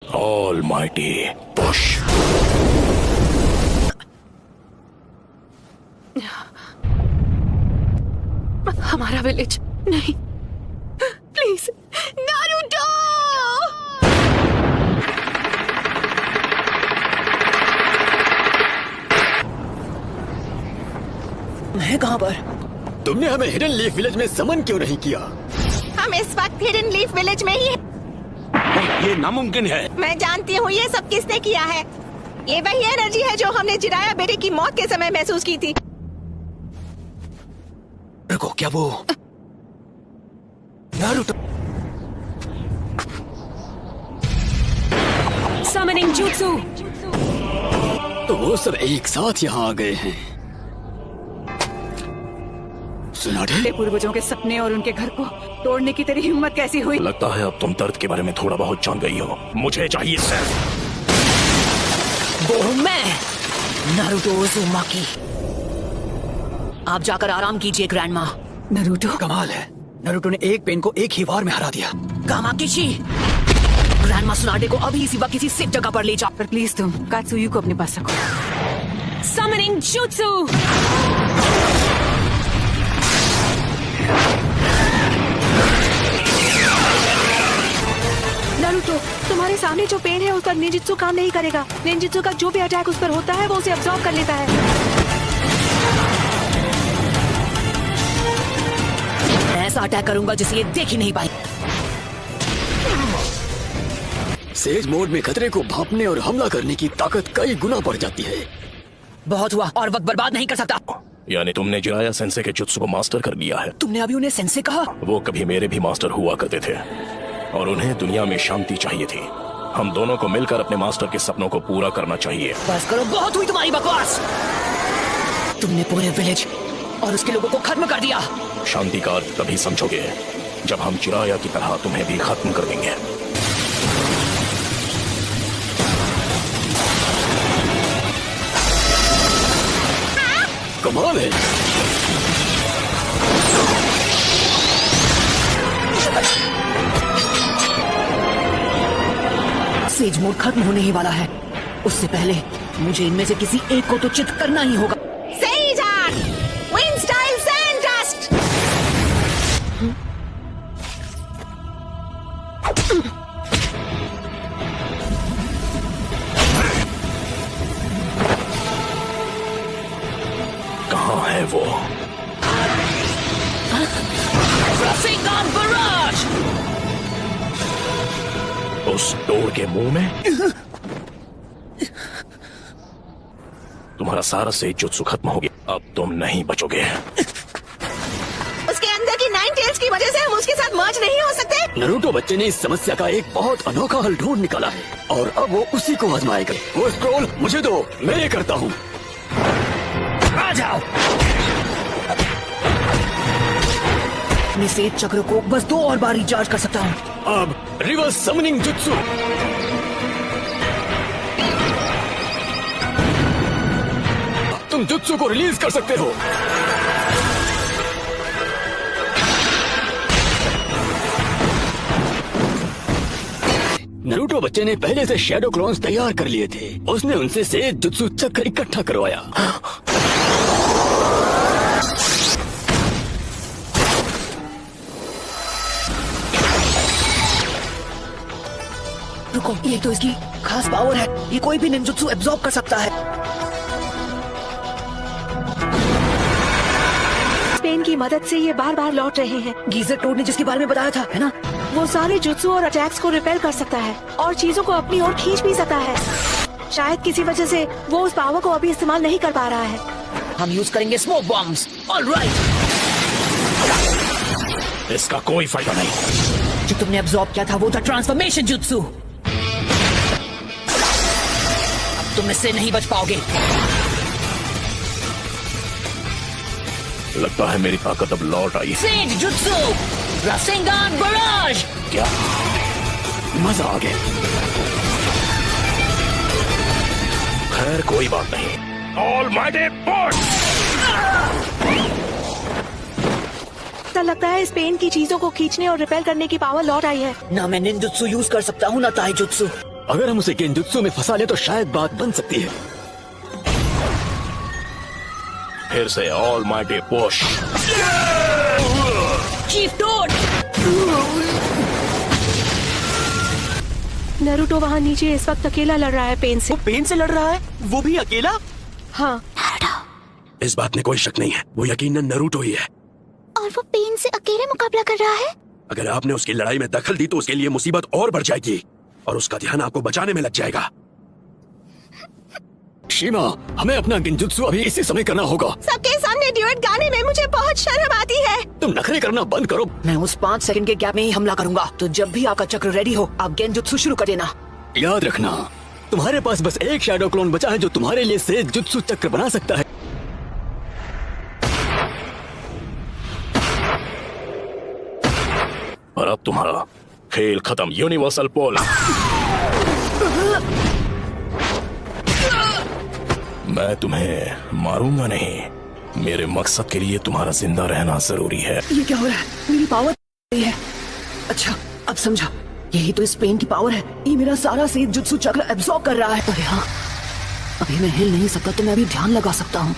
Almighty push. हमारा village नहीं, please Naruto. है कहाँ पर? तुमने हमें हिडन लीफ विलेज में समन क्यों नहीं किया? हम इस वक्त हिडन लीफ विलेज में ही हैं। ये नामुमकिन है। मैं जानती हूँ ये सब किसने किया है। ये वही एनर्जी है जो हमने जिराया बेटे की मौत के समय महसूस की थी। रुको, क्या वो नारुतो? Summoning jutsu। तो वो सब एक साथ यहाँ आ गए हैं। सुनाडे? पूर्वजों के सपने और उनके घर को तोड़ने की तेरी हिम्मत कैसी हुई? लगता है अब तुम दर्द के बारे में थोड़ा बहुत जान गई हो। मुझे चाहिए सिर्फ वो हूँ मैं, नारुतो उज़ुमाकी। आप जाकर आराम कीजिए ग्रैंडमा। नारुतो? कमाल है, नारुतो ने एक पेन को एक ही वार में हरा दिया। कामाकिशी, ग्रैंडमा सुनाडे को अभी इसी वक्त किसी सेफ जगह पर ले जाओ। पर प्लीज तुम कात्सुयु को अपने पास रखो। Summoning jutsu। नारुतो, तुम्हारे सामने जो पेन है उस पर निंजुत्सु काम नहीं करेगा। निंजुत्सु का जो भी अटैक उस पर होता है वो उसे अब्सॉर्ब कर लेता है। ऐसा अटैक करूंगा जिसे ये देख ही नहीं पाई। सेज मोड में खतरे को भांपने और हमला करने की ताकत कई गुना बढ़ जाती है। बहुत हुआ, और वक्त बर्बाद नहीं कर सकता। यानी तुमने जिराया सेंसे के जुत्सु को मास्टर कर लिया है। तुमने अभी उन्हें सेंसे कहा? वो कभी मेरे भी मास्टर हुआ करते थे और उन्हें दुनिया में शांति चाहिए थी। हम दोनों को मिलकर अपने मास्टर के सपनों को पूरा करना चाहिए। बस करो, बहुत हुई तुम्हारी बकवास। तुमने पूरे विलेज और उसके लोगों को खत्म कर दिया। शांति का अर्थ तभी समझोगे जब हम जिराया की तरह तुम्हें भी खत्म कर देंगे। कमाल है। सेज मोड खत्म होने ही वाला है। उससे पहले मुझे इनमें से किसी एक को तो चित करना ही होगा। Sage Art, Wind Style Sandust। कहाँ है वो? Rasengan Barrage! उस डोर के मुंह में? तुम्हारा सारा से जुत्सु खत्म हो गया। अब तुम नहीं बचोगे। उसके अंदर की 9 टेल्स की वजह से हम उसके साथ मर्ज नहीं हो सकते। नारुतो बच्चे ने इस समस्या का एक बहुत अनोखा हल ढूंढ निकाला है और अब वो उसी को आजमाएगा। वो स्क्रॉल मुझे दो, मैं ये करता हूँ। आ जाओ। अपने सेज चक्र को बस 2 और बार रिचार्ज कर सकता हूँ। अब रिवर्स समनिंग जुत्सु। तुम जुत्सु को रिलीज कर सकते हो। नारुतो बच्चे ने पहले से शैडो क्लोन्स तैयार कर लिए थे। उसने उनसे सेज जुत्सु चक्र इकट्ठा करवाया। रुको, ये तो इसकी खास पावर है। ये कोई भी निंजुत्सु एब्जॉर्ब कर सकता है। पेन की मदद से ये बार बार लौट रहे हैं। गीजर टोड ने जिसके बारे में बताया था, है ना? वो सारे जुत्सु और अटैक्स को रिपेल कर सकता है और चीजों को अपनी ओर खींच भी सकता है। शायद किसी वजह से वो उस पावर को अभी इस्तेमाल नहीं कर पा रहा है। हम यूज करेंगे स्मोक बॉम्ब्स। ऑलराइट। इसका कोई फायदा नहीं। जो तुमने एब्जॉर्ब किया था वो था ट्रांसफॉर्मेशन जुत्सु। अब तुम इससे नहीं बच पाओगे। लगता है मेरी ताकत अब लौट आई। सेज जुत्सु, रासेंगान बराज। क्या मजा आ गया। खैर कोई बात नहीं। Almighty push. ऐसा लगता है इस पेन की चीजों को खींचने और रिपेल करने की पावर लौट आई है। ना मैं निंजुत्सु यूज कर सकता हूँ ना ताईजुत्सु। अगर हम उसे गेंजुत्सु में फंसा ले तो शायद बात बन सकती है। फिर से ऑल माइटी पुश। चीफ डोड! नरूटो वहाँ नीचे इस वक्त अकेला लड़ रहा है पेन से। पेन से लड़ रहा है, वो भी अकेला। हाँ, इस बात में कोई शक नहीं है, वो यकीनन नरूटो ही है। और वो पेन से अकेले मुकाबला कर रहा है। अगर आपने उसकी लड़ाई में दखल दी तो उसके लिए मुसीबत और बढ़ जाएगी और उसका ध्यान आपको बचाने में लग जाएगा। शीमा, हमें अपना गेंजुत्सु अभी इसी समय करना होगा। सबके सामने ड्यूएट गाने में मुझे बहुत शर्म आती है। तुम नखरे करना बंद करो। मैं उस 5 सेकंड के गैप में ही हमला करूंगा, तो जब भी आपका चक्र रेडी हो आप गेंजुत्सु शुरू कर देना। याद रखना, तुम्हारे पास बस एक शैडो क्लोन बचा है जो तुम्हारे लिए से जुत्सु चक्र बना सकता है। और अब तुम्हारा खेल खत्म। यूनिवर्सल पोल। मैं तुम्हें मारूंगा नहीं। मेरे मकसद के लिए तुम्हारा जिंदा रहना जरूरी है। ये क्या हो रहा है? मेरी पावर है। अच्छा, अब समझा। यही तो इस पेन की पावर है। ये मेरा सारा सेज जुत्सु चक्र एब्सॉर्ब कर रहा है। अरे हाँ, अभी मैं हिल नहीं सकता तो मैं अभी ध्यान लगा सकता हूँ।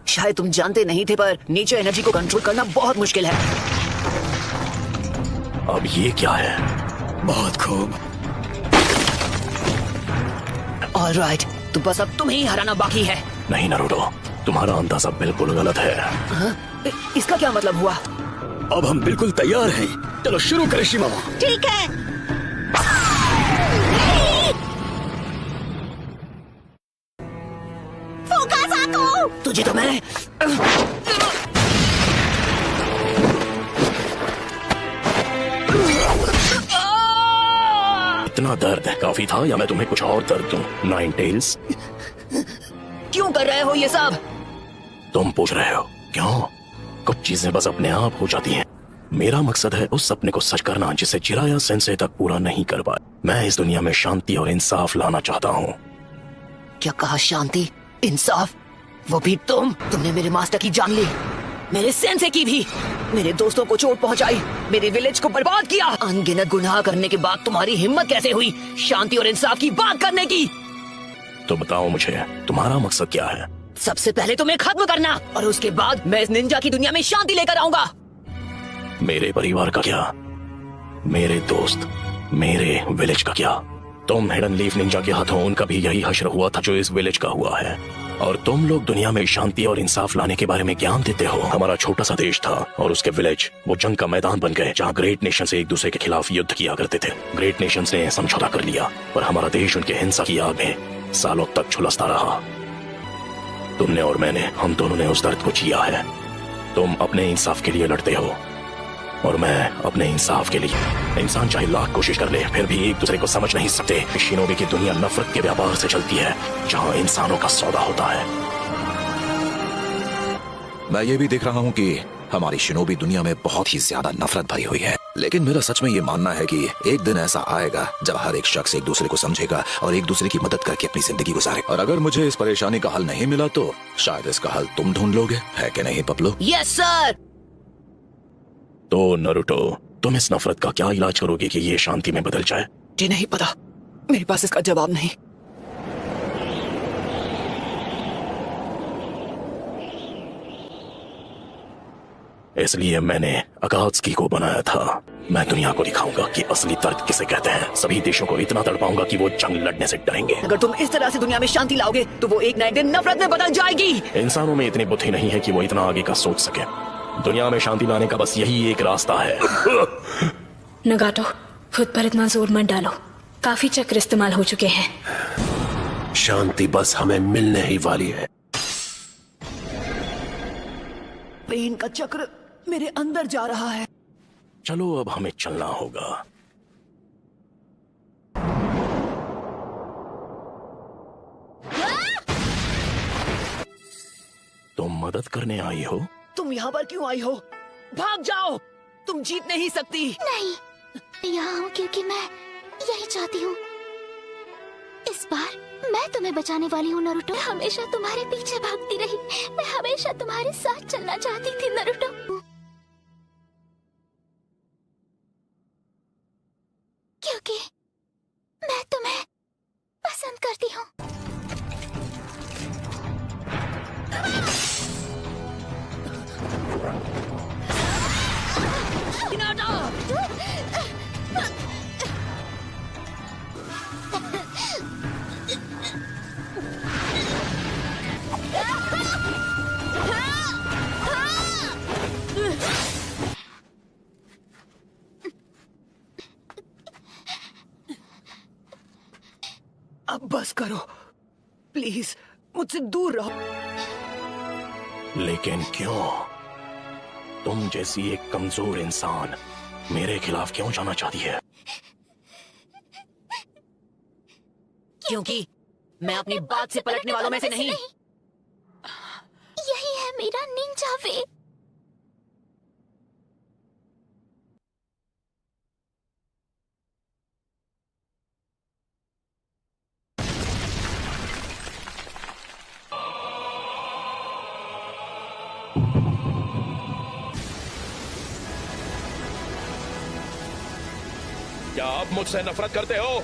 शायद तुम जानते नहीं थे, पर नीचे एनर्जी को कंट्रोल करना बहुत मुश्किल है। अब ये क्या है? बहुत खूब। ऑलराइट, तो बस अब तुम्हें ही हराना बाकी है। नहीं नरूटो, तुम्हारा अंदाजा बिल्कुल गलत है। इसका क्या मतलब हुआ? अब हम बिल्कुल तैयार हैं। चलो शुरू करें शीमा। ठीक है। फोकासाको! तुझे तो मैं इतना दर्द काफी था या मैं तुम्हें कुछ और दर्द दूं? नाइन टेल्स, क्यों कर रहे हो ये सब? तुम पूछ रहे हो क्यों? कुछ चीजें बस अपने आप हो जाती हैं। मेरा मकसद है उस सपने को सच करना जिसे चिराया सेंसे तक पूरा नहीं कर पाया। मैं इस दुनिया में शांति और इंसाफ लाना चाहता हूँ। क्या कहा? शांति, इंसाफ? वो भी तुमने मेरे मास्टर की जान ली, मेरे सेंसे की भी, मेरे दोस्तों को चोट पहुंचाई, मेरे विलेज को बर्बाद किया। अनगिनत गुनाह करने के बाद तुम्हारी हिम्मत कैसे हुई शांति और इंसाफ की बात करने की? तो बताओ मुझे, तुम्हारा मकसद क्या है? सबसे पहले तुम्हें खत्म करना, और उसके बाद मैं इस निंजा की दुनिया में शांति लेकर आऊंगा। मेरे परिवार का क्या? मेरे दोस्त, मेरे विलेज का क्या? तुम हिडन लीफ निंजा के हाथों उनका भी यही हश्र हुआ था जो इस विलेज का हुआ है। और तुम लोग दुनिया में शांति और इंसाफ लाने के बारे में ज्ञान देते हो। हमारा छोटा सा देश था और उसके विलेज वो जंग का मैदान बन गए जहाँ ग्रेट नेशन से एक दूसरे के खिलाफ युद्ध किया करते थे। ग्रेट नेशन ने समझौता कर लिया पर हमारा देश उनके हिंसा की आग में सालों तक झुलसता रहा। तुमने और मैंने, हम दोनों ने उस दर्द को जिया है। तुम अपने इंसाफ के लिए लड़ते हो और मैं अपने इंसाफ के लिए। इंसान चाहे लाख कोशिश कर ले फिर भी एक दूसरे को समझ नहीं सकते। शिनोबी की दुनिया नफरत के व्यापार से चलती है जहाँ इंसानों का सौदा होता है। मैं ये भी देख रहा हूँ कि हमारी शिनोबी दुनिया में बहुत ही ज्यादा नफरत भरी हुई है, लेकिन मेरा सच में ये मानना है कि एक दिन ऐसा आएगा जब हर एक शख्स एक दूसरे को समझेगा और एक दूसरे की मदद करके अपनी जिंदगी गुजारे। और अगर मुझे इस परेशानी का हल नहीं मिला तो शायद इसका हल तुम ढूंढ लोगे, है कि नहीं पपलू? Yes sir. तो नरूटो, तुम इस नफरत का क्या इलाज करोगे कि ये शांति में बदल जाए? जी नहीं पता, मेरे पास इसका जवाब नहीं। इसलिए मैंने अकात्सुकी को बनाया था। मैं दुनिया को दिखाऊंगा कि असली दर्द किसे कहते हैं। सभी देशों को इतना तड़पाऊंगा कि वो जंग लड़ने से डरेंगे। अगर तुम इस तरह से दुनिया में शांति लाओगे तो वो एक नए दिन नफरत में बदल जाएगी। इंसानों में इतनी बुद्धि नहीं है कि वो इतना आगे का सोच सके। दुनिया में शांति लाने का बस यही एक रास्ता है। नगाटो, खुद पर इतना जोर मत डालो, काफी चक्र इस्तेमाल हो चुके हैं। शांति बस हमें मिलने ही वाली है। पेन का चक्र मेरे अंदर जा रहा है। चलो अब हमें चलना होगा। तुम मदद करने आई हो? तुम यहाँ पर क्यों आई हो? भाग जाओ, तुम जीत नहीं सकती। नहीं, मैं यहाँ हूँ क्योंकि मैं यही चाहती हूँ। इस बार मैं तुम्हें बचाने वाली हूँ नारुतो। मैं हमेशा तुम्हारे पीछे भागती रही, मैं हमेशा तुम्हारे साथ चलना चाहती थी नारुतो। क्योंकि मैं तुम्हें पसंद करती हूँ। अब बस करो प्लीज, मुझसे दूर रहो। लेकिन क्यों? तुम जैसी एक कमजोर इंसान मेरे खिलाफ क्यों जाना चाहती है? क्योंकि मैं अपनी बात से पलटने वालों में से नहीं। यही है मेरा निंजा वे। क्या आप मुझसे नफरत करते हो?